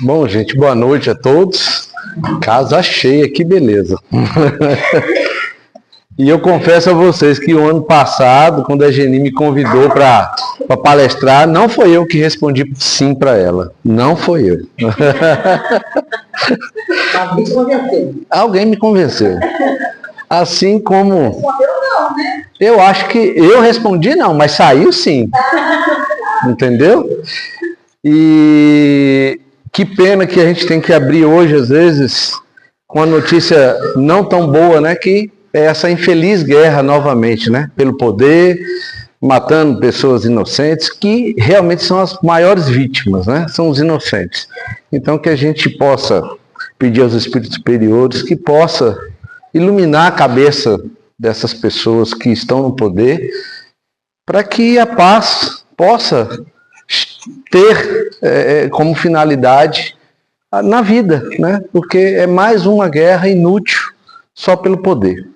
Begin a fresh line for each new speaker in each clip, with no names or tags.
Bom, gente, boa noite a todos. Casa cheia, que beleza. E eu confesso a vocês que o ano passado, quando a Geni me convidou para palestrar, não foi eu que respondi sim para ela. Não foi eu.
Alguém te convenceu.
Alguém me convenceu. Assim como...
Respondeu não, né?
Eu acho que eu respondi não, mas saiu sim. Entendeu? E que pena que a gente tem que abrir hoje, às vezes, com a notícia não tão boa, né? Que é essa infeliz guerra novamente, né? Pelo poder, matando pessoas inocentes, que realmente são as maiores vítimas, né? São os inocentes. Então que a gente possa pedir aos espíritos superiores que possa iluminar a cabeça dessas pessoas que estão no poder, para que a paz possa ter como finalidade na vida, né? Porque é mais uma guerra inútil só pelo poder.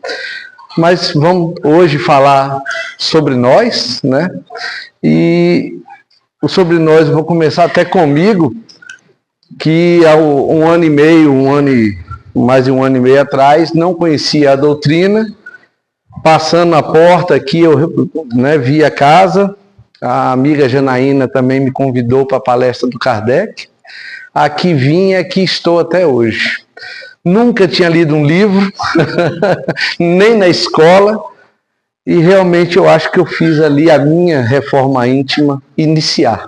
Mas vamos hoje falar sobre nós, né? E o sobre nós eu vou começar até comigo, que há um ano e meio, mais de um ano e meio atrás, não conhecia a doutrina. Passando na porta aqui, eu vi a casa. A amiga Janaína também me convidou para a palestra do Kardec. Aqui vim e aqui estou até hoje. Nunca tinha lido um livro, nem na escola, e realmente eu acho que eu fiz ali a minha reforma íntima iniciar,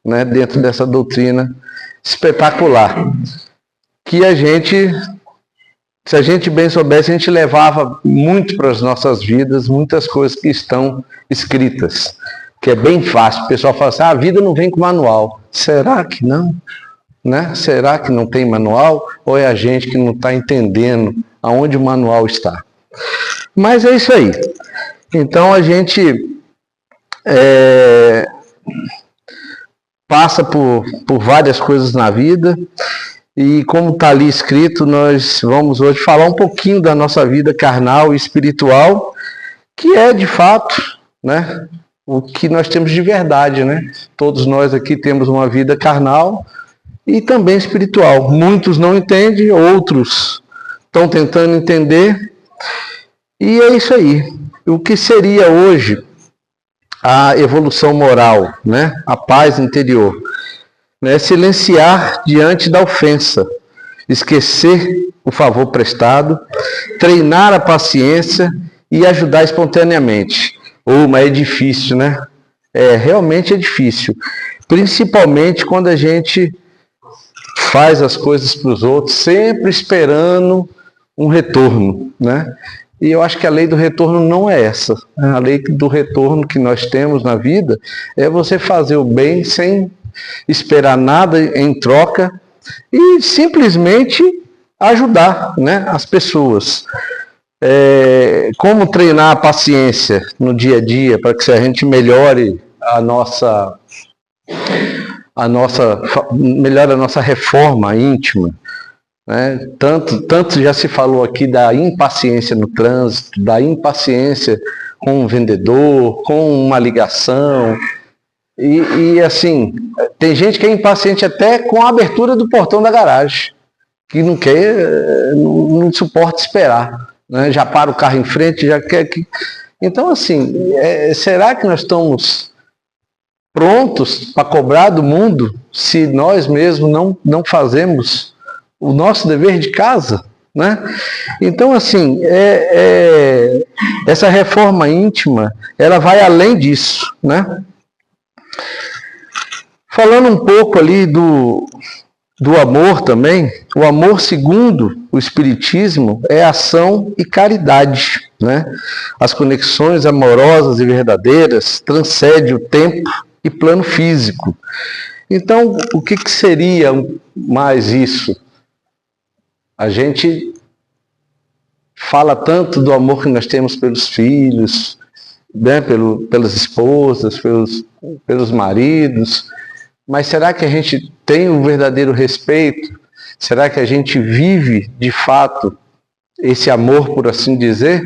né, dentro dessa doutrina espetacular. Que a gente, se a gente bem soubesse, a gente levava muito para as nossas vidas, muitas coisas que estão escritas. Que é bem fácil. O pessoal fala assim, a vida não vem com manual. Será que não? Né? Será que não tem manual? Ou é a gente que não está entendendo aonde o manual está? Mas é isso aí. Então a gente passa por várias coisas na vida, e como está ali escrito, nós vamos hoje falar um pouquinho da nossa vida carnal e espiritual, que é de fato, né, o que nós temos de verdade, né? Todos nós aqui temos uma vida carnal e também espiritual. Muitos não entendem, outros estão tentando entender. E é isso aí. O que seria hoje a evolução moral, né? A paz interior, né? Silenciar diante da ofensa, esquecer o favor prestado, treinar a paciência e ajudar espontaneamente. Mas é difícil, né? Realmente é difícil. Principalmente quando a gente faz as coisas para os outros, sempre esperando um retorno, né? E eu acho que a lei do retorno não é essa. A lei do retorno que nós temos na vida é você fazer o bem sem esperar nada em troca e simplesmente ajudar, né, as pessoas. Como treinar a paciência no dia a dia para que a gente melhore a nossa reforma íntima, né? Tanto já se falou aqui da impaciência no trânsito, da impaciência com um vendedor, com uma ligação, e assim, tem gente que é impaciente até com a abertura do portão da garagem, que não quer, não suporta esperar, né? Já para o carro em frente, já quer que... Então, assim, será que nós estamos prontos para cobrar do mundo se nós mesmos não fazemos o nosso dever de casa, né? Então, assim, essa reforma íntima, ela vai além disso, né? Falando um pouco ali do amor também, o amor, segundo o Espiritismo, é ação e caridade, né? As conexões amorosas e verdadeiras transcendem o tempo e plano físico. Então, o que seria mais isso? A gente fala tanto do amor que nós temos pelos filhos, né? Pelas esposas, pelos maridos, mas será que a gente tem um verdadeiro respeito? Será que a gente vive, de fato, esse amor, por assim dizer?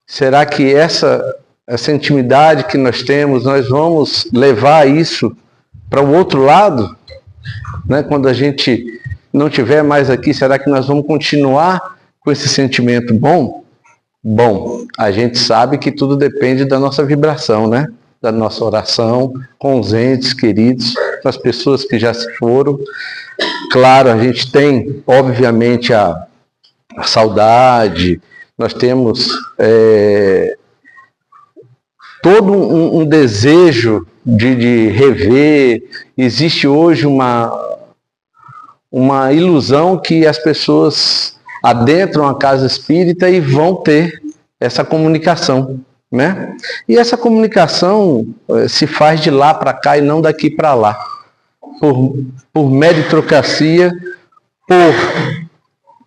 Será que essa intimidade que nós temos, nós vamos levar isso para o outro lado? né? Quando a gente não estiver mais aqui, será que nós vamos continuar com esse sentimento bom? Bom, a gente sabe que tudo depende da nossa vibração, né? Da nossa oração com os entes queridos, com as pessoas que já se foram. Claro, a gente tem, obviamente, a saudade, nós temos todo um desejo de rever. Existe hoje uma ilusão que as pessoas adentram a casa espírita e vão ter essa comunicação, né? E essa comunicação se faz de lá para cá e não daqui para lá, por meritocracia, por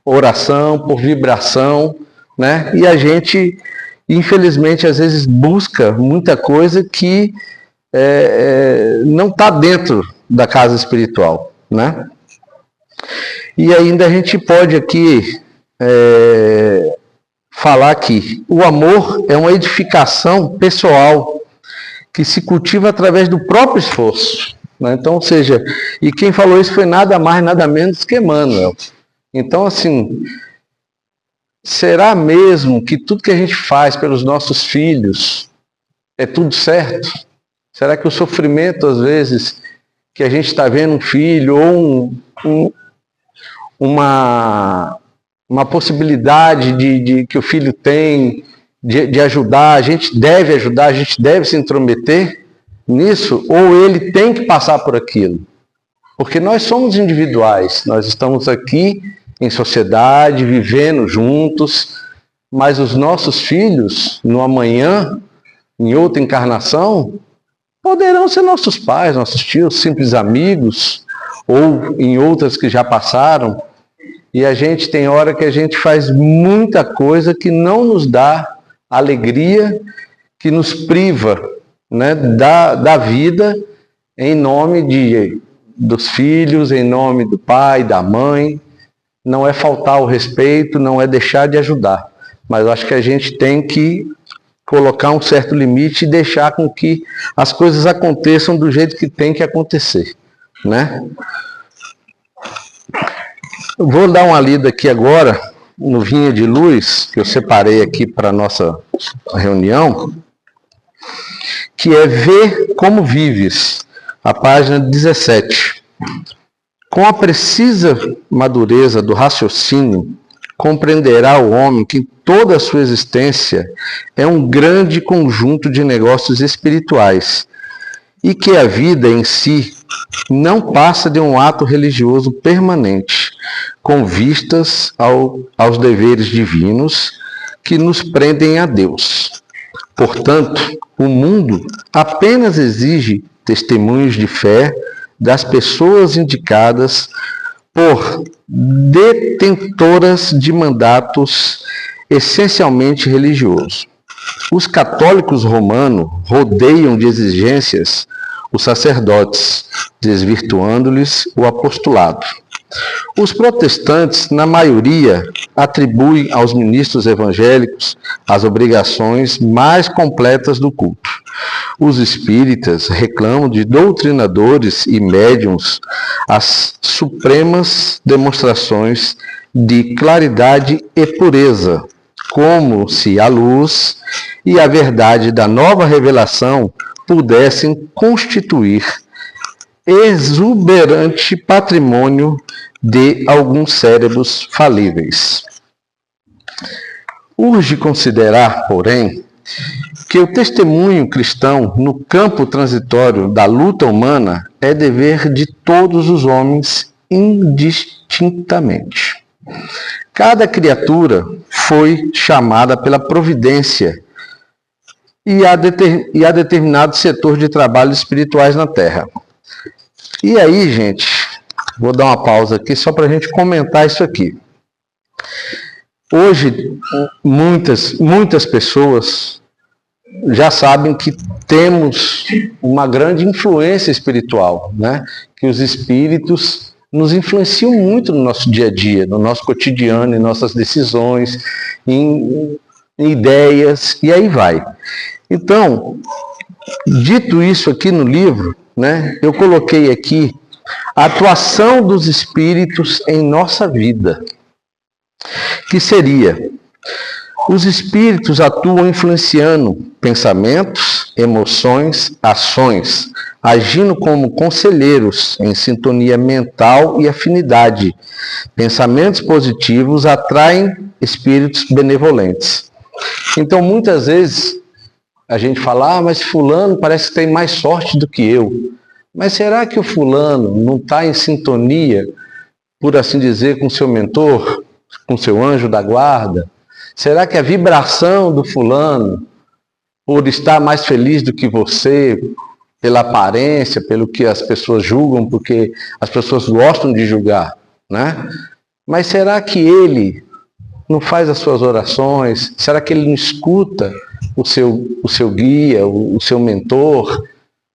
oração, por vibração, né? E a gente, infelizmente, às vezes busca muita coisa que não está dentro da casa espiritual, né? E ainda a gente pode aqui falar que o amor é uma edificação pessoal que se cultiva através do próprio esforço, né? Então, ou seja, e quem falou isso foi nada mais, nada menos que Emmanuel. Então, assim, será mesmo que tudo que a gente faz pelos nossos filhos é tudo certo? Será que o sofrimento, às vezes, que a gente está vendo um filho ou uma possibilidade de que o filho tem de ajudar, a gente deve ajudar, a gente deve se intrometer nisso, ou ele tem que passar por aquilo? Porque nós somos individuais, nós estamos aqui em sociedade, vivendo juntos, mas os nossos filhos, no amanhã, em outra encarnação, poderão ser nossos pais, nossos tios, simples amigos, ou em outras que já passaram. E a gente tem hora que a gente faz muita coisa que não nos dá alegria, que nos priva, né, da vida, em nome dos filhos, em nome do pai, da mãe. Não é faltar o respeito, não é deixar de ajudar, mas eu acho que a gente tem que colocar um certo limite e deixar com que as coisas aconteçam do jeito que tem que acontecer, né? Eu vou dar uma lida aqui agora no Vinha de Luz, que eu separei aqui para a nossa reunião, que é Ver Como Vives, a página 17. Com a precisa madureza do raciocínio, compreenderá o homem que toda a sua existência é um grande conjunto de negócios espirituais e que a vida em si não passa de um ato religioso permanente, com vistas aos deveres divinos que nos prendem a Deus. Portanto, o mundo apenas exige testemunhos de fé das pessoas indicadas por detentoras de mandatos essencialmente religiosos. Os católicos romanos rodeiam de exigências os sacerdotes, desvirtuando-lhes o apostolado. Os protestantes, na maioria, atribuem aos ministros evangélicos as obrigações mais completas do culto. Os espíritas reclamam de doutrinadores e médiuns as supremas demonstrações de claridade e pureza, como se a luz e a verdade da nova revelação pudessem constituir exuberante patrimônio de alguns cérebros falíveis. Urge considerar, porém, que o testemunho cristão no campo transitório da luta humana é dever de todos os homens indistintamente. Cada criatura foi chamada pela providência e a determinado setor de trabalhos espirituais na Terra. E aí, gente, vou dar uma pausa aqui só para a gente comentar isso aqui. Hoje, muitas pessoas já sabem que temos uma grande influência espiritual, né? Que os espíritos nos influenciam muito no nosso dia a dia, no nosso cotidiano, em nossas decisões, em ideias, e aí vai. Então, dito isso aqui no livro, né, eu coloquei aqui a atuação dos espíritos em nossa vida, que seria: os espíritos atuam influenciando pensamentos, emoções, ações, agindo como conselheiros em sintonia mental e afinidade. Pensamentos positivos atraem espíritos benevolentes. Então, muitas vezes, a gente fala, mas fulano parece que tem mais sorte do que eu. Mas será que o fulano não está em sintonia, por assim dizer, com seu mentor, com seu anjo da guarda? Será que a vibração do fulano, por estar mais feliz do que você, pela aparência, pelo que as pessoas julgam, porque as pessoas gostam de julgar, né? Mas será que ele não faz as suas orações? Será que ele não escuta o seu guia, o seu mentor?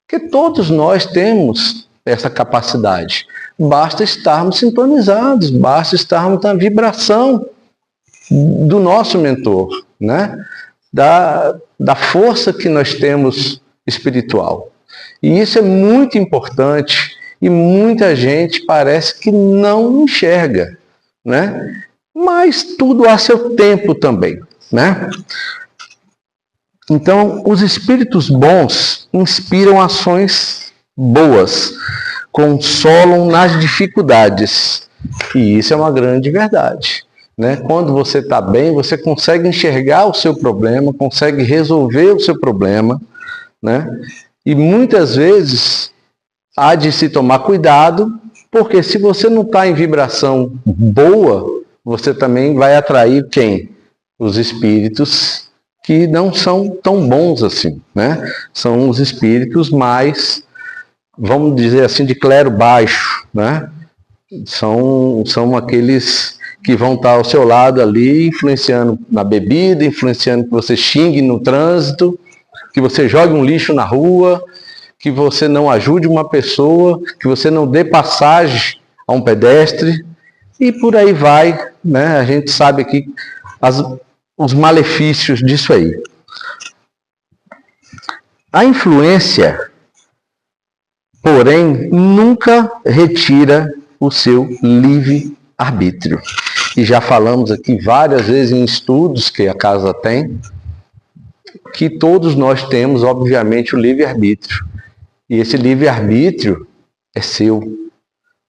Porque todos nós temos essa capacidade. Basta estarmos sintonizados, basta estarmos na vibração do nosso mentor, né? Da força que nós temos espiritual. E isso é muito importante e muita gente parece que não enxerga, né? Mas tudo há seu tempo também, né? Então, os espíritos bons inspiram ações boas, consolam nas dificuldades. E isso é uma grande verdade, né? Quando você está bem, você consegue enxergar o seu problema, consegue resolver o seu problema, né? E muitas vezes há de se tomar cuidado, porque se você não está em vibração boa, você também vai atrair quem? Os espíritos que não são tão bons assim, né? São os espíritos mais, vamos dizer assim, de clero baixo, né? São aqueles que vão estar ao seu lado ali, influenciando na bebida, influenciando que você xingue no trânsito, que você jogue um lixo na rua, que você não ajude uma pessoa, que você não dê passagem a um pedestre, e por aí vai, né? A gente sabe aqui os malefícios disso aí. A influência, porém, nunca retira o seu livre-arbítrio. E já falamos aqui várias vezes em estudos que a casa tem, que todos nós temos, obviamente, o livre-arbítrio. E esse livre-arbítrio é seu,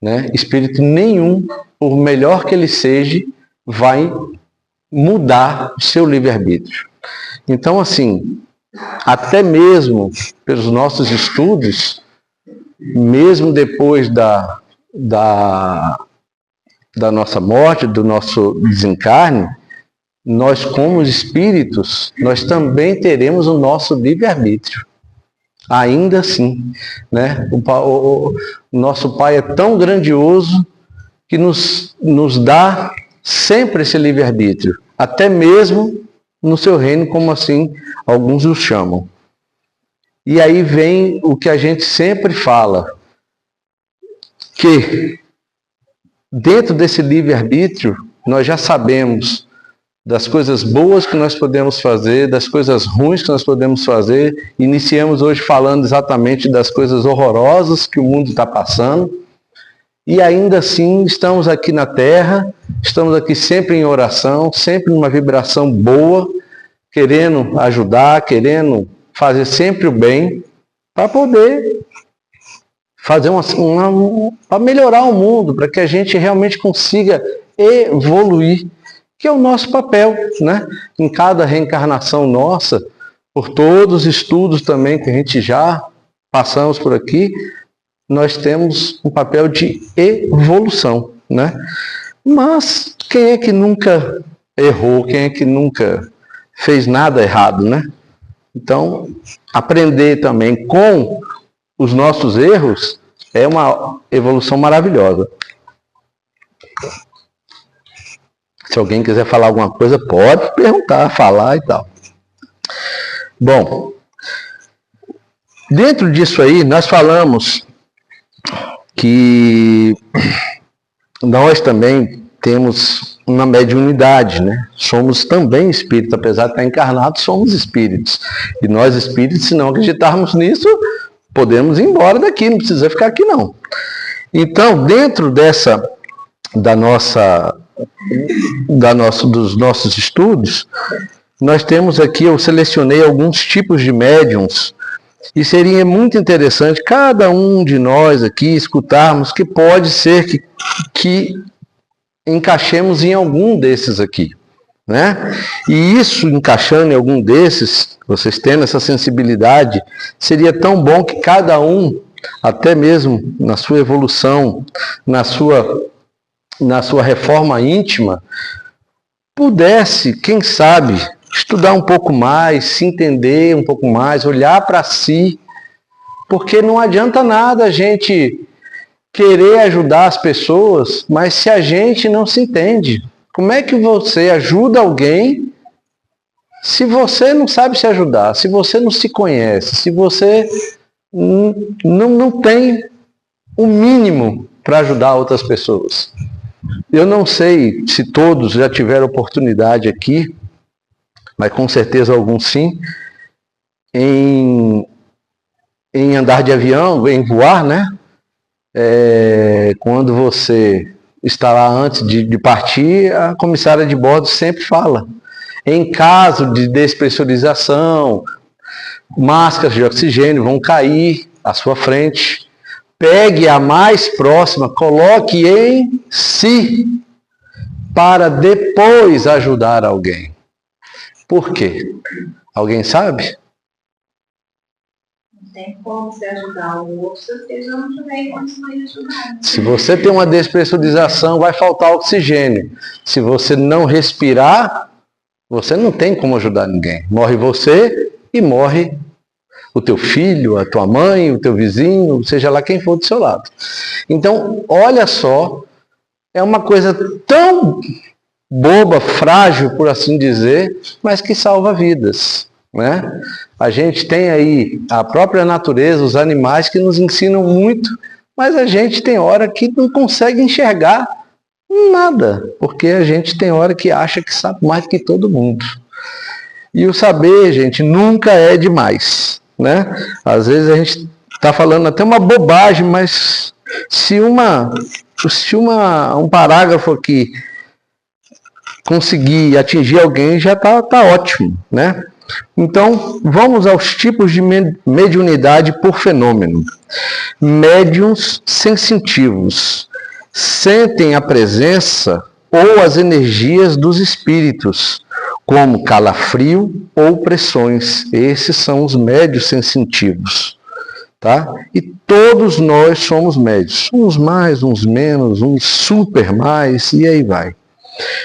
né? Espírito nenhum, por melhor que ele seja, vai mudar o seu livre-arbítrio. Então, assim, até mesmo pelos nossos estudos, mesmo depois da nossa morte, do nosso desencarne, nós como espíritos, nós também teremos o nosso livre-arbítrio. Ainda assim, né? O nosso Pai é tão grandioso que nos dá sempre esse livre-arbítrio, até mesmo no seu reino, como assim alguns o chamam. E aí vem o que a gente sempre fala, que dentro desse livre-arbítrio nós já sabemos das coisas boas que nós podemos fazer, das coisas ruins que nós podemos fazer. Iniciamos hoje falando exatamente das coisas horrorosas que o mundo está passando. E ainda assim estamos aqui na Terra, estamos aqui sempre em oração, sempre numa vibração boa, querendo ajudar, querendo fazer sempre o bem, para poder fazer para melhorar o mundo, para que a gente realmente consiga evoluir, que é o nosso papel, né? Em cada reencarnação nossa, por todos os estudos também que a gente já passamos por aqui, nós temos um papel de evolução, né? Mas quem é que nunca errou? Quem é que nunca fez nada errado, né? Então, aprender também com os nossos erros é uma evolução maravilhosa. Se alguém quiser falar alguma coisa, pode perguntar, falar e tal. Bom, dentro disso aí, nós falamos que nós também temos uma mediunidade, né? Somos também espíritos, apesar de estar encarnados, somos espíritos. E nós espíritos, se não acreditarmos nisso, podemos ir embora daqui, não precisa ficar aqui não. Então, dentro dos nossos estudos, nós temos aqui, eu selecionei alguns tipos de médiums, e seria muito interessante cada um de nós aqui escutarmos que pode ser que encaixemos em algum desses aqui, né? E isso, encaixando em algum desses, vocês tendo essa sensibilidade, seria tão bom que cada um, até mesmo na sua evolução, na sua reforma íntima, pudesse, quem sabe, estudar um pouco mais, se entender um pouco mais, olhar para si, porque não adianta nada a gente querer ajudar as pessoas, mas se a gente não se entende, como é que você ajuda alguém se você não sabe se ajudar, se você não se conhece, se você não tem o mínimo para ajudar outras pessoas? Eu não sei se todos já tiveram oportunidade aqui, mas com certeza alguns sim, em andar de avião, em voar, né? Quando você está lá antes de partir, a comissária de bordo sempre fala: em caso de despressurização, máscaras de oxigênio vão cair à sua frente, pegue a mais próxima, coloque em si, para depois ajudar alguém. Por quê? Alguém sabe?
Tem como você ajudar o outro se você já não tiver condições de ajudar.
Se você tem uma despressurização, vai faltar oxigênio. Se você não respirar, você não tem como ajudar ninguém. Morre você e morre o teu filho, a tua mãe, o teu vizinho, seja lá quem for do seu lado. Então, olha só, é uma coisa tão boba, frágil, por assim dizer, mas que salva vidas, né? A gente tem aí a própria natureza, os animais que nos ensinam muito, mas a gente tem hora que não consegue enxergar nada, porque a gente tem hora que acha que sabe mais do que todo mundo. E o saber, gente, nunca é demais, né? Às vezes a gente está falando até uma bobagem, mas se um parágrafo aqui conseguir atingir alguém, já tá ótimo, né? Então, vamos aos tipos de mediunidade por fenômeno. Médiuns sensitivos sentem a presença ou as energias dos espíritos, como calafrio ou pressões. Esses são os médiuns sensitivos, tá? E todos nós somos médiuns, uns mais, uns menos, uns super mais, e aí vai.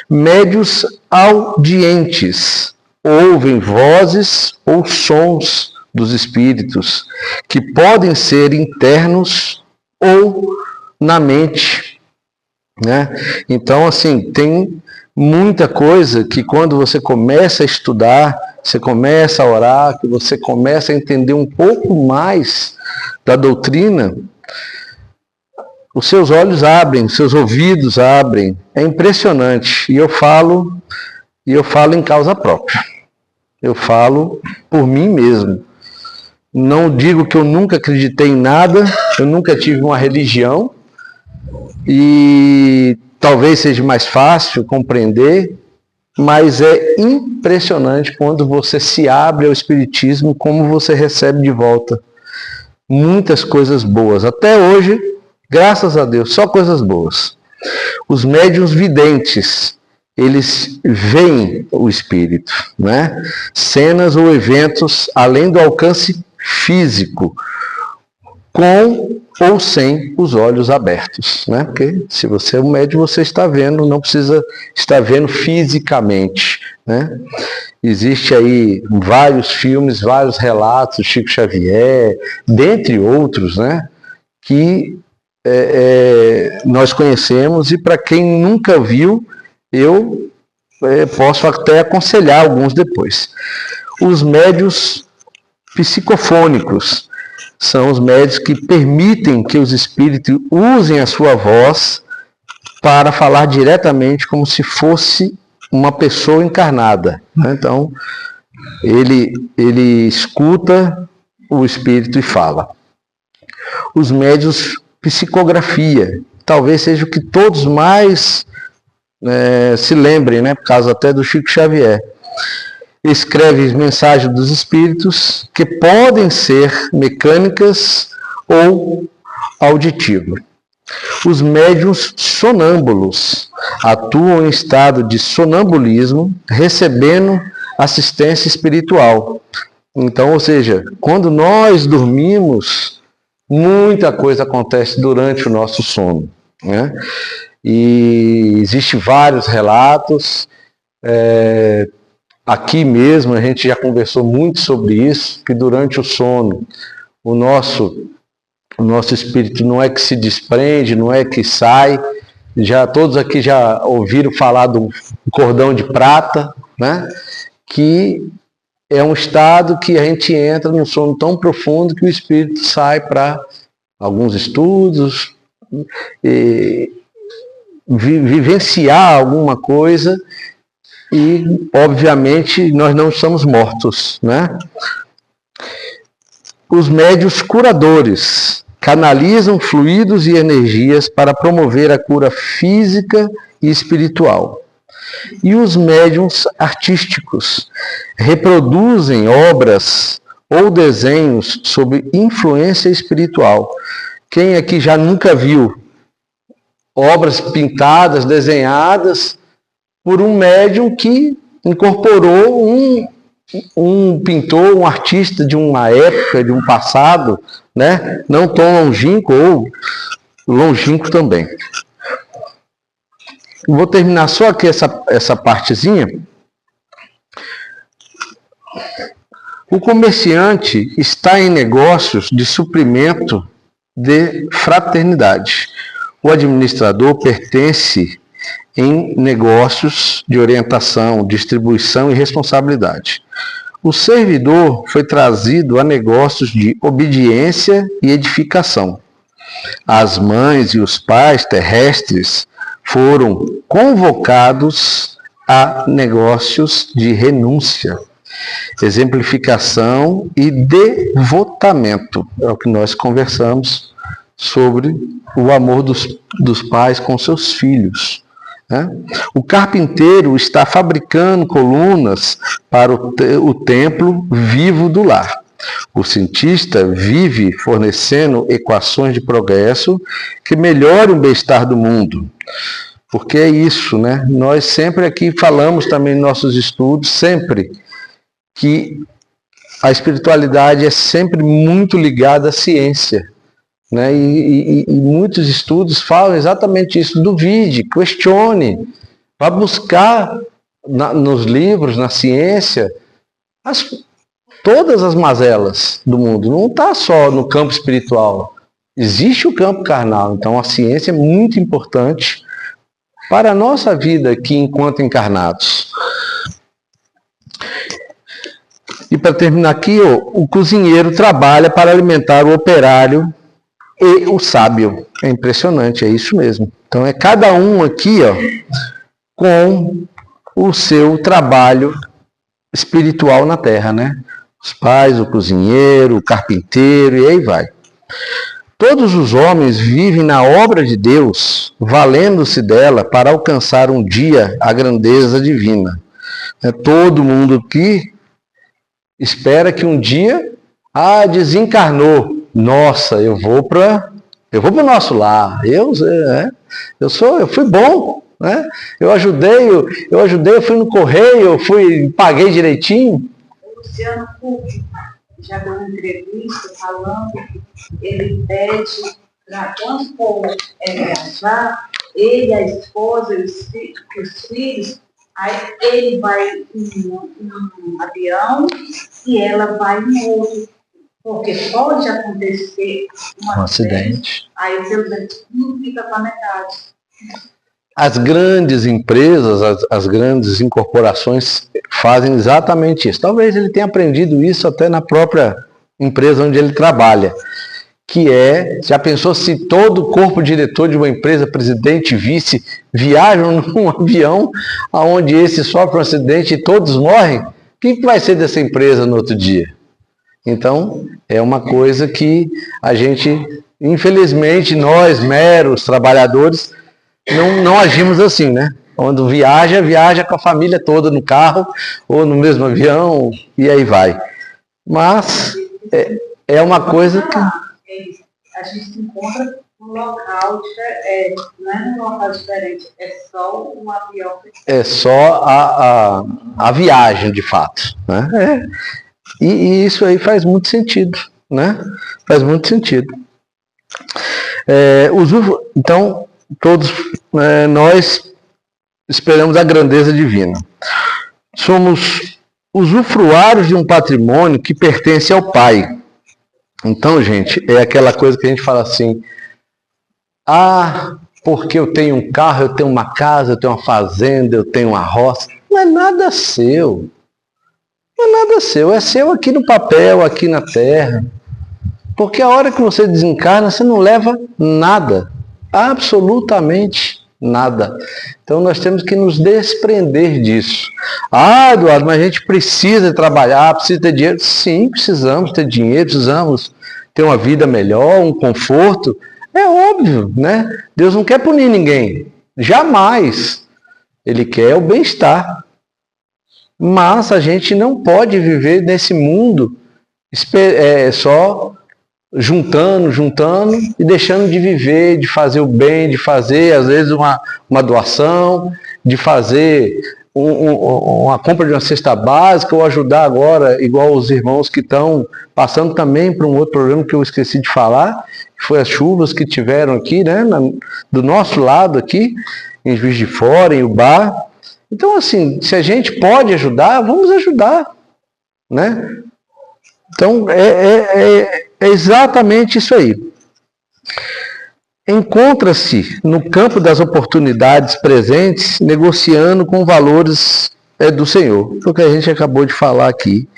Médiuns audientes ouvem vozes ou sons dos espíritos, que podem ser internos ou na mente, né? Então, assim, tem muita coisa que quando você começa a estudar, você começa a orar, que você começa a entender um pouco mais da doutrina, os seus olhos abrem, os seus ouvidos abrem. É impressionante. E eu falo em causa própria. Eu falo por mim mesmo. Não digo que eu nunca acreditei em nada, eu nunca tive uma religião, e talvez seja mais fácil compreender, mas é impressionante quando você se abre ao Espiritismo, como você recebe de volta muitas coisas boas. Até hoje, graças a Deus, só coisas boas. Os médiuns videntes, eles veem o espírito, né? Cenas ou eventos além do alcance físico, com ou sem os olhos abertos, né? Porque se você é um médium, você está vendo, não precisa estar vendo fisicamente, né? Existe aí vários filmes, vários relatos, Chico Xavier, dentre outros, né? Que nós conhecemos, e para quem nunca viu, eu posso até aconselhar alguns depois. Os médiuns psicofônicos são os médiuns que permitem que os espíritos usem a sua voz para falar diretamente como se fosse uma pessoa encarnada. Então, ele escuta o espírito e fala. Os médiuns psicografia. Talvez seja o que todos mais se lembrem, né? Por causa até do Chico Xavier. Escreve mensagens dos espíritos que podem ser mecânicas ou auditivas. Os médiuns sonâmbulos atuam em estado de sonambulismo, recebendo assistência espiritual. Então, ou seja, quando nós dormimos, muita coisa acontece durante o nosso sono, né? E existem vários relatos. Aqui mesmo a gente já conversou muito sobre isso, que durante o sono o nosso espírito não é que se desprende, não é que sai. Todos aqui já ouviram falar do cordão de prata, né? Que é um estado que a gente entra num sono tão profundo que o espírito sai para alguns estudos, vivenciar alguma coisa. E, obviamente, nós não estamos mortos, né? Os médiuns curadores canalizam fluidos e energias para promover a cura física e espiritual. E os médiuns artísticos reproduzem obras ou desenhos sob influência espiritual. Quem aqui já nunca viu obras pintadas, desenhadas por um médium que incorporou um pintor, um artista de uma época, de um passado, né? Não tão longínquo ou longínquo também. Vou terminar só aqui essa partezinha. O comerciante está em negócios de suprimento de fraternidade. O administrador pertence em negócios de orientação, distribuição e responsabilidade. O servidor foi trazido a negócios de obediência e edificação. As mães e os pais terrestres foram convocados a negócios de renúncia, exemplificação e devotamento. É o que nós conversamos sobre o amor dos pais com seus filhos. O carpinteiro está fabricando colunas para o templo vivo do lar. O cientista vive fornecendo equações de progresso que melhorem o bem-estar do mundo. Porque é isso, né? Nós sempre aqui falamos também em nossos estudos, sempre, que a espiritualidade é sempre muito ligada à ciência. Né? E muitos estudos falam exatamente isso. Duvide, questione, vá buscar nos livros, na ciência, todas as mazelas do mundo. Não está só no campo espiritual, existe o campo carnal. Então a ciência é muito importante para a nossa vida aqui enquanto encarnados. E para terminar aqui, o cozinheiro trabalha para alimentar o operário e o sábio. É impressionante, é isso mesmo. Então é cada um aqui, com o seu trabalho espiritual na Terra, né? Os pais, o cozinheiro, o carpinteiro, e aí vai. Todos os homens vivem na obra de Deus, valendo-se dela para alcançar um dia a grandeza divina. Todo mundo aqui espera que um dia, desencarnou. Nossa, eu vou para o nosso lar. Eu fui bom, né? Eu ajudei, eu fui no correio, paguei direitinho.
O Luciano Huck já deu uma entrevista falando que ele pede para quando for viajar, ele, a esposa e os filhos, aí ele vai em um avião e ela vai em outro. Porque pode acontecer um acidente, aí pelo menos não fica com a metade.
As grandes empresas, as grandes incorporações fazem exatamente isso. Talvez ele tenha aprendido isso até na própria empresa onde ele trabalha. Já pensou se todo o corpo diretor de uma empresa, presidente, vice, viajam num avião onde esse sofre um acidente e todos morrem? O que vai ser dessa empresa no outro dia? Então, é uma coisa que a gente Infelizmente, nós, meros trabalhadores, não agimos assim, né? Quando viaja com a família toda no carro ou no mesmo avião e aí vai. Mas é uma coisa que...
A gente se encontra num local diferente, não é num local diferente, é só um avião.
É só a viagem, de fato, né? E isso aí faz muito sentido, né? Faz muito sentido. Então, todos nós esperamos a grandeza divina. Somos usufruários de um patrimônio que pertence ao Pai. Então, gente, é aquela coisa que a gente fala assim, porque eu tenho um carro, eu tenho uma casa, eu tenho uma fazenda, eu tenho uma roça. Não é nada seu. Não é nada seu. É seu aqui no papel, aqui na terra. Porque a hora que você desencarna, você não leva nada. Absolutamente nada. Então nós temos que nos desprender disso. Eduardo, mas a gente precisa trabalhar, precisa ter dinheiro. Sim, precisamos ter dinheiro, precisamos ter uma vida melhor, um conforto. É óbvio, né? Deus não quer punir ninguém. Jamais. Ele quer o bem-estar. Mas a gente não pode viver nesse mundo só juntando e deixando de viver, de fazer o bem, de fazer, às vezes, uma doação, de fazer uma compra de uma cesta básica, ou ajudar agora, igual os irmãos que estão passando também por um outro problema que eu esqueci de falar, que foi as chuvas que tiveram aqui, né, do nosso lado aqui, em Juiz de Fora, em Ubá. Então, assim, se a gente pode ajudar, vamos ajudar, né? Então, é exatamente isso aí. Encontra-se no campo das oportunidades presentes, negociando com valores do Senhor. Foi o que a gente acabou de falar aqui.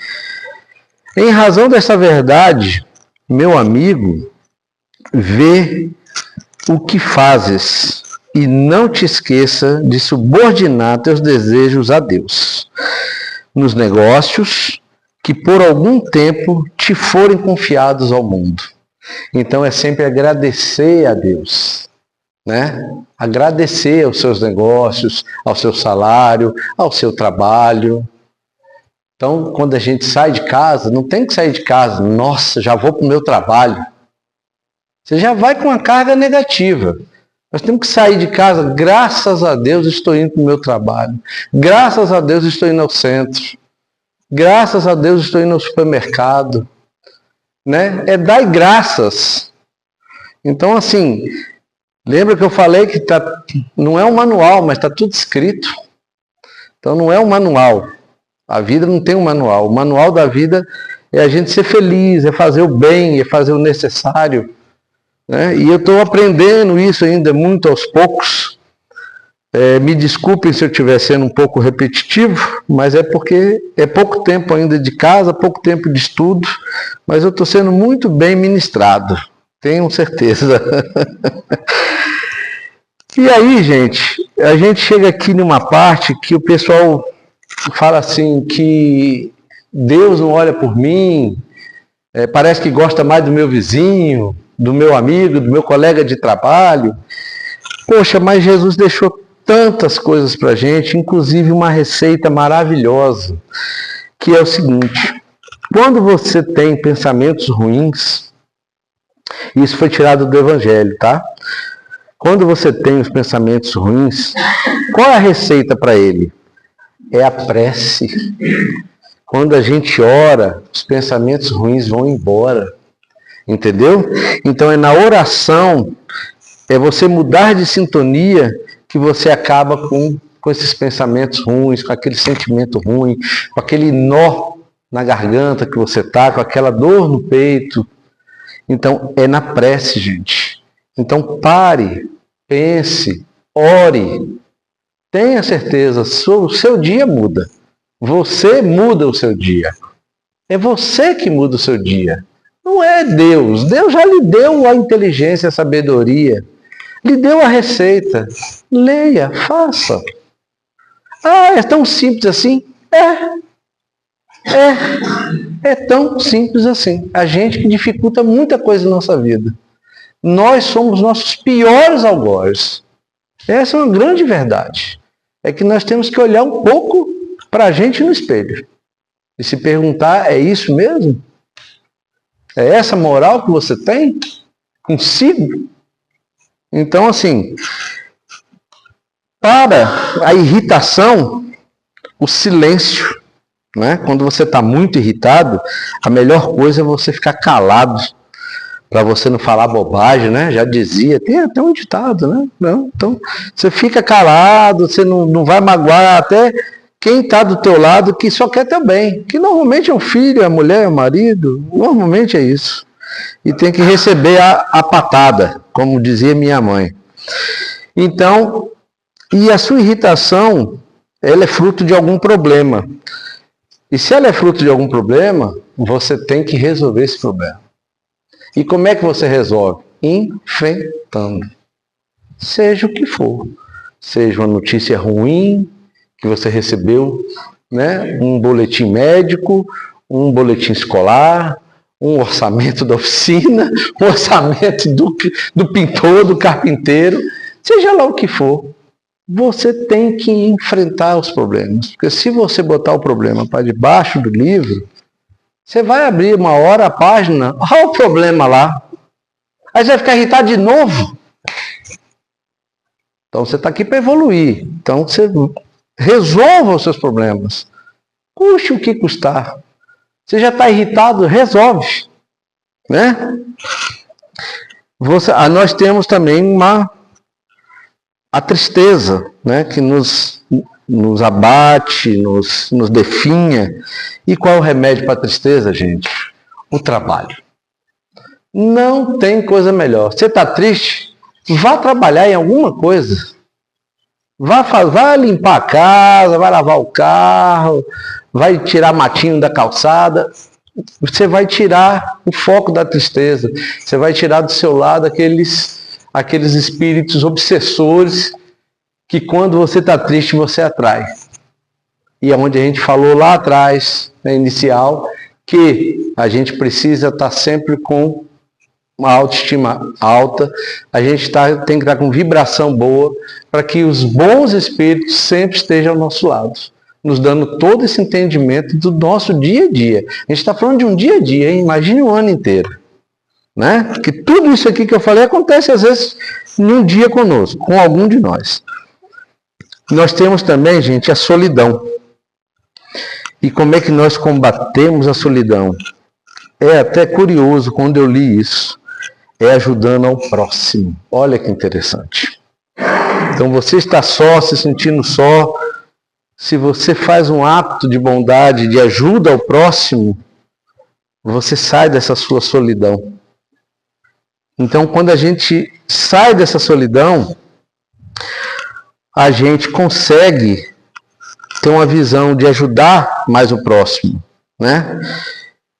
Em razão dessa verdade, meu amigo, vê o que fazes e não te esqueça de subordinar teus desejos a Deus. Nos negócios que por algum tempo te forem confiados ao mundo. Então é sempre agradecer a Deus, né? Agradecer aos seus negócios, ao seu salário, ao seu trabalho. Então, quando a gente sai de casa, não tem que sair de casa, nossa, já vou para o meu trabalho. Você já vai com uma carga negativa. Nós temos que sair de casa, graças a Deus estou indo para o meu trabalho. Graças a Deus estou indo ao centro. Graças a Deus estou indo ao supermercado. Né? É dar graças. Então, assim, lembra que eu falei que não é um manual, mas está tudo escrito. Então, não é um manual. A vida não tem um manual. O manual da vida é a gente ser feliz, é fazer o bem, é fazer o necessário. Né? E eu estou aprendendo isso ainda muito aos poucos. Me desculpem se eu estiver sendo um pouco repetitivo, mas é porque é pouco tempo ainda de casa, pouco tempo de estudo, mas eu estou sendo muito bem ministrado, tenho certeza. E aí, gente, a gente chega aqui numa parte que o pessoal fala assim, que Deus não olha por mim, parece que gosta mais do meu vizinho, do meu amigo, do meu colega de trabalho. Poxa, mas Jesus deixou tantas coisas para a gente, inclusive uma receita maravilhosa, que é o seguinte: quando você tem pensamentos ruins, isso foi tirado do Evangelho, tá? Quando você tem os pensamentos ruins, qual é a receita para ele? É a prece. Quando a gente ora, os pensamentos ruins vão embora, entendeu? Então é na oração, é você mudar de sintonia, que você acaba com esses pensamentos ruins, com aquele sentimento ruim, com aquele nó na garganta que você está, com aquela dor no peito. Então, é na prece, gente. Então, pare, pense, ore. Tenha certeza, o seu dia muda. Você muda o seu dia. É você que muda o seu dia. Não é Deus. Deus já lhe deu a inteligência, a sabedoria. Lhe deu a receita. Leia, faça. É tão simples assim? É tão simples assim. A gente que dificulta muita coisa na nossa vida. nós somos nossos piores algozes. Essa é uma grande verdade. É que nós temos que olhar um pouco para a gente no espelho e se perguntar, é isso mesmo? É essa moral que você tem consigo? Então, assim, para a irritação, o silêncio, né? Quando você está muito irritado, a melhor coisa é você ficar calado, para você não falar bobagem, né? Já dizia, tem até um ditado, né? Não, então, você fica calado, você não vai magoar até quem está do teu lado que só quer teu bem, que normalmente é um filho, é a mulher, é o marido, normalmente é isso. E tem que receber a patada, como dizia minha mãe. Então, e a sua irritação, ela é fruto de algum problema. E se ela é fruto de algum problema, você tem que resolver esse problema. E como é que você resolve? Enfrentando. Seja o que for. Seja uma notícia ruim que você recebeu, né? Um boletim médico, um boletim escolar, um orçamento da oficina, um orçamento do pintor, do carpinteiro, seja lá o que for. Você tem que enfrentar os problemas. Porque se você botar o problema para debaixo do livro, você vai abrir uma hora a página, olha o problema lá. Aí você vai ficar irritado de novo. Então você está aqui para evoluir. Então você resolva os seus problemas. Custe o que custar. Você já está irritado, resolve. Né? Nós temos também a tristeza, né? Que nos abate, nos definha. E qual é o remédio para a tristeza, gente? O trabalho. Não tem coisa melhor. Você está triste? Vá trabalhar em alguma coisa. Vá limpar a casa, vai lavar o carro, vai tirar matinho da calçada. Você vai tirar o foco da tristeza. Você vai tirar do seu lado aqueles espíritos obsessores que quando você está triste, você atrai. E é onde a gente falou lá atrás, na inicial, que a gente precisa estar sempre com uma autoestima alta, a gente tem que estar com vibração boa, para que os bons espíritos sempre estejam ao nosso lado, nos dando todo esse entendimento do nosso dia a dia. A gente está falando de um dia a dia, hein? Imagine um ano inteiro. Né? Que tudo isso aqui que eu falei acontece às vezes num dia conosco, com algum de nós. Nós temos também, gente, a solidão. E como é que nós combatemos a solidão? É até curioso quando eu li isso. É ajudando ao próximo. Olha que interessante. Então você está só, se sentindo só. Se você faz um ato de bondade, de ajuda ao próximo, você sai dessa sua solidão. Então, quando a gente sai dessa solidão, a gente consegue ter uma visão de ajudar mais o próximo, né?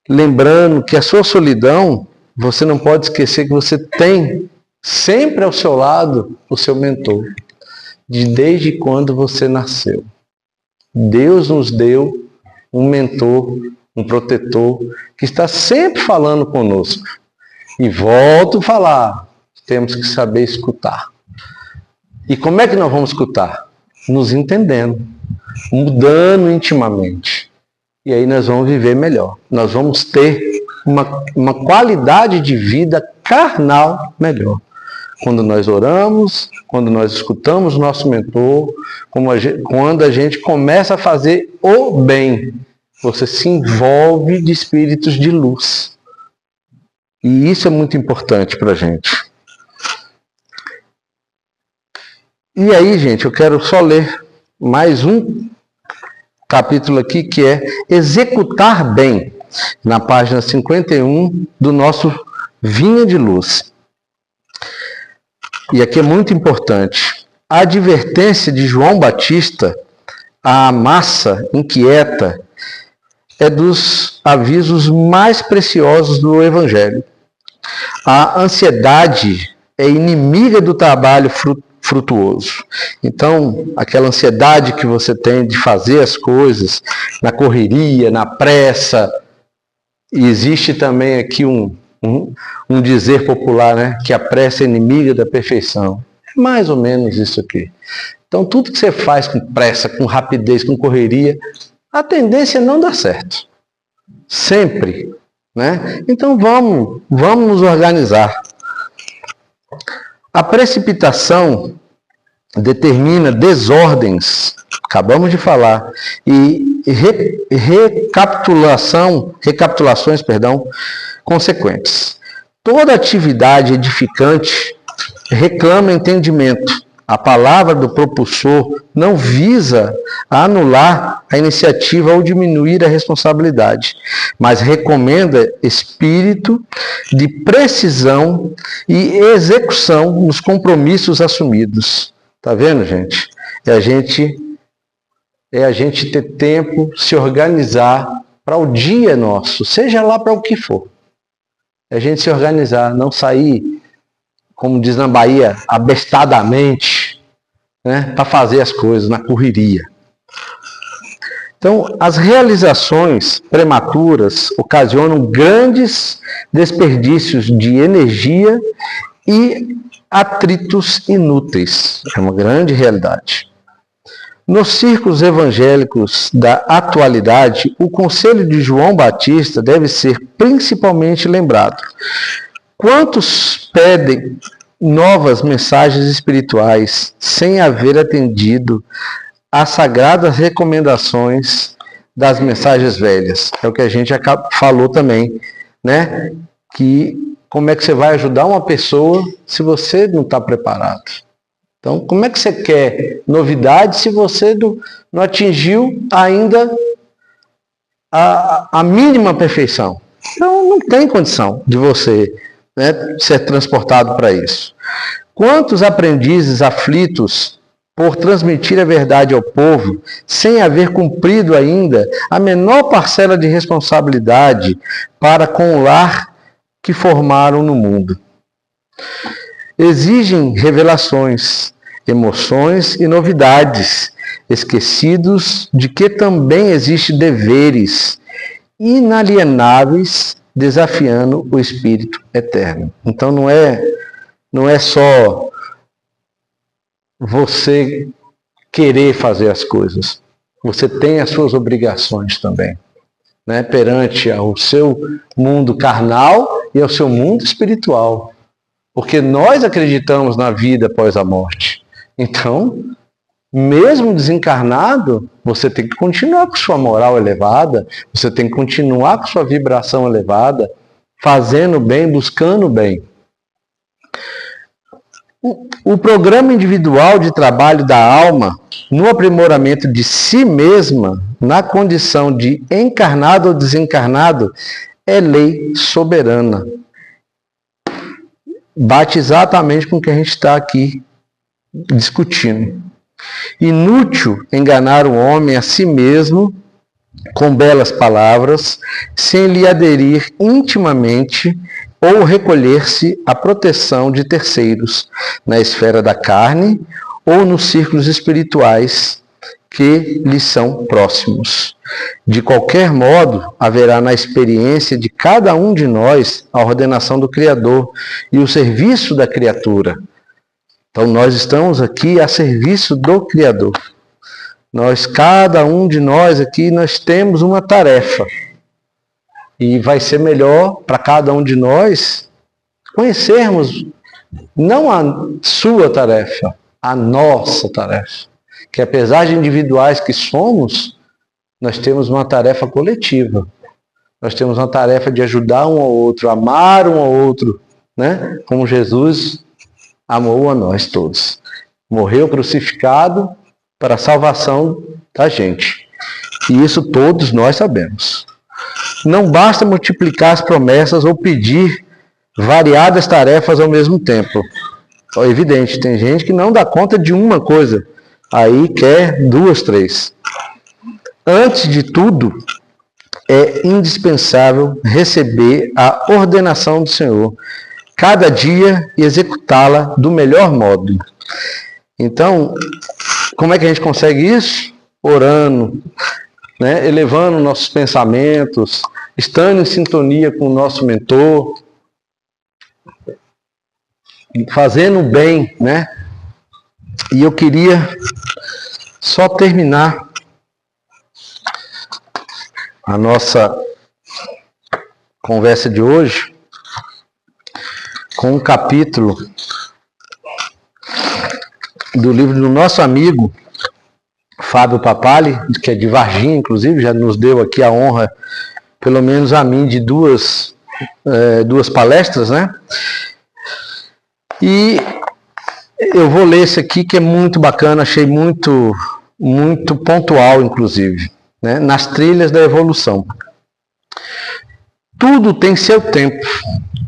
Lembrando que a sua solidão, você não pode esquecer que você tem sempre ao seu lado o seu mentor, desde quando você nasceu. Deus nos deu um mentor, um protetor, que está sempre falando conosco. E volto a falar, temos que saber escutar. E como é que nós vamos escutar? Nos entendendo, mudando intimamente. E aí nós vamos viver melhor. Nós vamos ter uma qualidade de vida carnal melhor. Quando nós oramos, quando nós escutamos o nosso mentor, quando a gente começa a fazer o bem, você se envolve de espíritos de luz. E isso é muito importante para a gente. E aí, gente, eu quero só ler mais um capítulo aqui, que é Executar Bem, na página 51 do nosso Vinha de Luz. E aqui é muito importante. A advertência de João Batista à massa inquieta é dos avisos mais preciosos do Evangelho. A ansiedade é inimiga do trabalho frutuoso. Então, aquela ansiedade que você tem de fazer as coisas na correria, na pressa, e existe também aqui um um dizer popular, né? Que a pressa é inimiga da perfeição. É mais ou menos isso aqui. Então, tudo que você faz com pressa, com rapidez, com correria, a tendência é não dar certo. Sempre. Né? Então, vamos nos organizar. A precipitação determina desordens, acabamos de falar, e recapitulações, consequentes. Toda atividade edificante reclama entendimento. A palavra do propulsor não visa anular a iniciativa ou diminuir a responsabilidade, mas recomenda espírito de precisão e execução nos compromissos assumidos. Tá vendo, gente? É a gente ter tempo, se organizar para o dia nosso, seja lá para o que for. É a gente se organizar, não sair, como diz na Bahia, abestadamente, né, para fazer as coisas na correria. Então, as realizações prematuras ocasionam grandes desperdícios de energia e atritos inúteis. É uma grande realidade. Nos círculos evangélicos da atualidade, o conselho de João Batista deve ser principalmente lembrado. Quantos pedem novas mensagens espirituais sem haver atendido às sagradas recomendações das mensagens velhas? É o que a gente falou também, né? Que como é que você vai ajudar uma pessoa se você não está preparado? Então, como é que você quer novidade se você não atingiu ainda a mínima perfeição? Então, não tem condição de você, né, ser transportado para isso. Quantos aprendizes aflitos por transmitir a verdade ao povo, sem haver cumprido ainda a menor parcela de responsabilidade para com o lar que formaram no mundo? Exigem revelações, emoções e novidades, esquecidos de que também existem deveres inalienáveis desafiando o Espírito eterno. Então não é só você querer fazer as coisas. Você tem as suas obrigações também, né, perante ao seu mundo carnal e ao seu mundo espiritual. Porque nós acreditamos na vida após a morte. Então, mesmo desencarnado, você tem que continuar com sua moral elevada, você tem que continuar com sua vibração elevada, fazendo bem, buscando bem. O programa individual de trabalho da alma, no aprimoramento de si mesma, na condição de encarnado ou desencarnado, é lei soberana. Bate exatamente com o que a gente está aqui discutindo. Inútil enganar o homem a si mesmo com belas palavras, sem lhe aderir intimamente ou recolher-se à proteção de terceiros, na esfera da carne ou nos círculos espirituais que lhe são próximos. De qualquer modo, haverá na experiência de cada um de nós a ordenação do Criador e o serviço da criatura. Então, nós estamos aqui a serviço do Criador. Cada um de nós aqui, nós temos uma tarefa. E vai ser melhor para cada um de nós conhecermos não a sua tarefa, a nossa tarefa. Que apesar de individuais que somos, nós temos uma tarefa coletiva. Nós temos uma tarefa de ajudar um ao outro, amar um ao outro, né? Como Jesus amou a nós todos. Morreu crucificado para a salvação da gente. E isso todos nós sabemos. Não basta multiplicar as promessas ou pedir variadas tarefas ao mesmo tempo. É evidente, tem gente que não dá conta de uma coisa, aí quer 2, 3. Antes de tudo, é indispensável receber a ordenação do Senhor, cada dia, e executá-la do melhor modo. Então, como é que a gente consegue isso? Orando, né? Elevando nossos pensamentos, estando em sintonia com o nosso mentor, fazendo o bem, né? E eu queria só terminar a nossa conversa de hoje com um capítulo do livro do nosso amigo Fábio Papali, que é de Varginha, inclusive, já nos deu aqui a honra, pelo menos a mim, de duas palestras, né? E eu vou ler esse aqui, que é muito bacana, achei muito pontual, inclusive, né? Nas trilhas da evolução. Tudo tem seu tempo,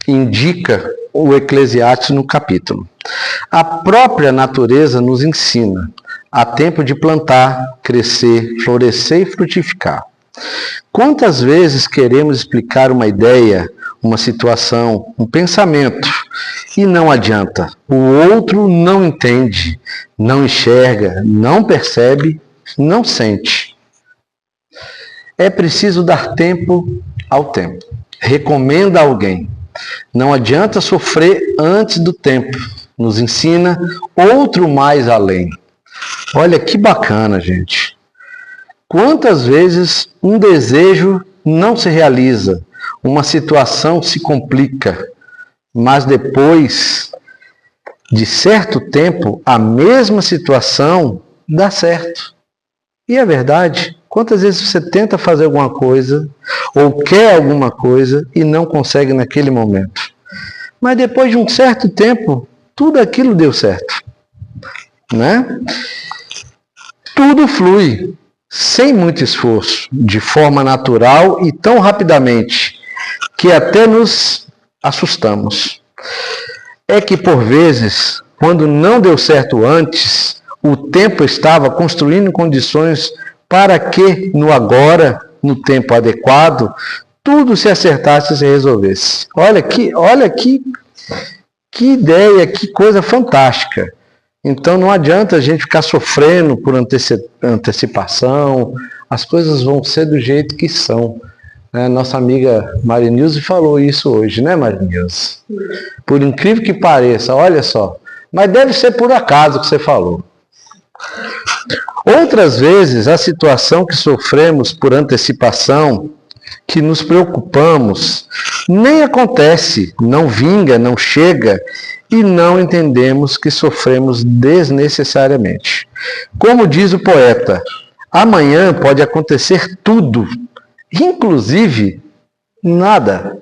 indica o Eclesiastes no capítulo. A própria natureza nos ensina. Há tempo de plantar, crescer, florescer e frutificar. Quantas vezes queremos explicar uma ideia, uma situação, um pensamento, e não adianta. O outro não entende, não enxerga, não percebe, não sente. É preciso dar tempo ao tempo. Recomenda a alguém. Não adianta sofrer antes do tempo. Nos ensina outro mais além. Olha que bacana, gente. Quantas vezes um desejo não se realiza, uma situação se complica, mas depois de certo tempo, a mesma situação dá certo. E é verdade. Quantas vezes você tenta fazer alguma coisa, ou quer alguma coisa, e não consegue naquele momento. Mas depois de um certo tempo, tudo aquilo deu certo. Né? Tudo flui, sem muito esforço, de forma natural e tão rapidamente, que até nos assustamos. É que, por vezes, quando não deu certo antes, o tempo estava construindo condições para que, no agora, no tempo adequado, tudo se acertasse e se resolvesse. Olha que ideia, que coisa fantástica. Então não adianta a gente ficar sofrendo por antecipação, as coisas vão ser do jeito que são. Nossa amiga Marinilze falou isso hoje, né, Marinilze? Por incrível que pareça, olha só. Mas deve ser por acaso que você falou. Outras vezes, a situação que sofremos por antecipação, que nos preocupamos, nem acontece, não vinga, não chega, e não entendemos que sofremos desnecessariamente. Como diz o poeta, amanhã pode acontecer tudo, inclusive nada.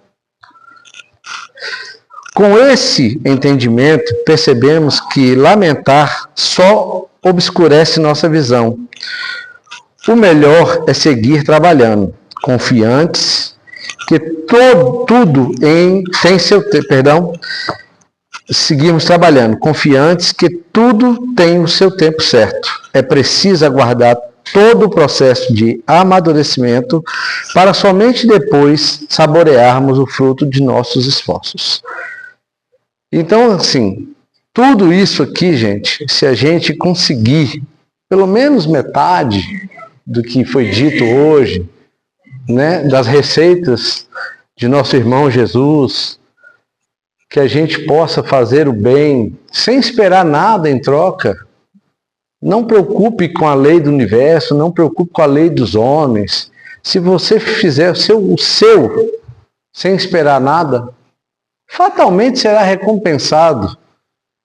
Com esse entendimento, percebemos que lamentar só obscurece nossa visão. O melhor é seguir trabalhando, confiantes que seguimos trabalhando, confiantes que tudo tem o seu tempo certo. É preciso aguardar todo o processo de amadurecimento para somente depois saborearmos o fruto de nossos esforços. Então, assim, tudo isso aqui, gente, se a gente conseguir pelo menos metade do que foi dito hoje, né, das receitas de nosso irmão Jesus, que a gente possa fazer o bem sem esperar nada em troca. Não preocupe com a lei do universo, não preocupe com a lei dos homens. Se você fizer o seu sem esperar nada, fatalmente será recompensado.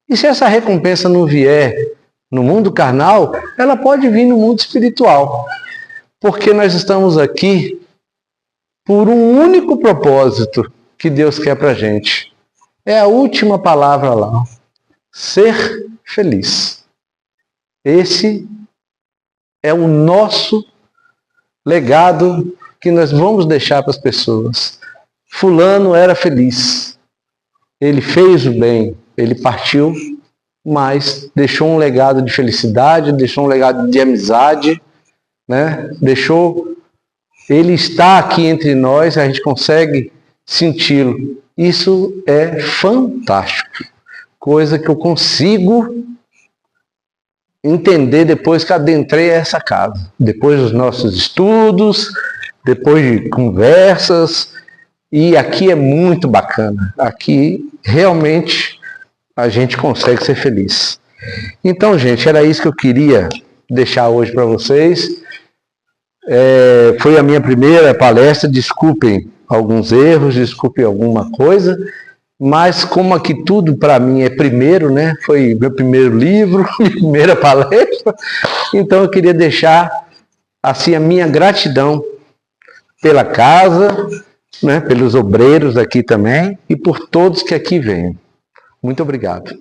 E se essa recompensa não vier no mundo carnal, ela pode vir no mundo espiritual. Porque nós estamos aqui por um único propósito que Deus quer para a gente. É a última palavra lá. Ser feliz. Esse é o nosso legado que nós vamos deixar para as pessoas. Fulano era feliz. Ele fez o bem. Ele partiu, mas deixou um legado de felicidade, deixou um legado de amizade, né? Ele está aqui entre nós, a gente consegue senti-lo. Isso é fantástico. Coisa que eu consigo entender depois que adentrei essa casa. Depois dos nossos estudos, depois de conversas. E aqui é muito bacana. Aqui realmente a gente consegue ser feliz. Então, gente, era isso que eu queria deixar hoje para vocês. Foi a minha primeira palestra, desculpem alguns erros, desculpem alguma coisa, mas como aqui tudo para mim é primeiro, né? Foi meu primeiro livro, minha primeira palestra, então eu queria deixar assim a minha gratidão pela casa, né? Pelos obreiros aqui também e por todos que aqui vêm. Muito obrigado.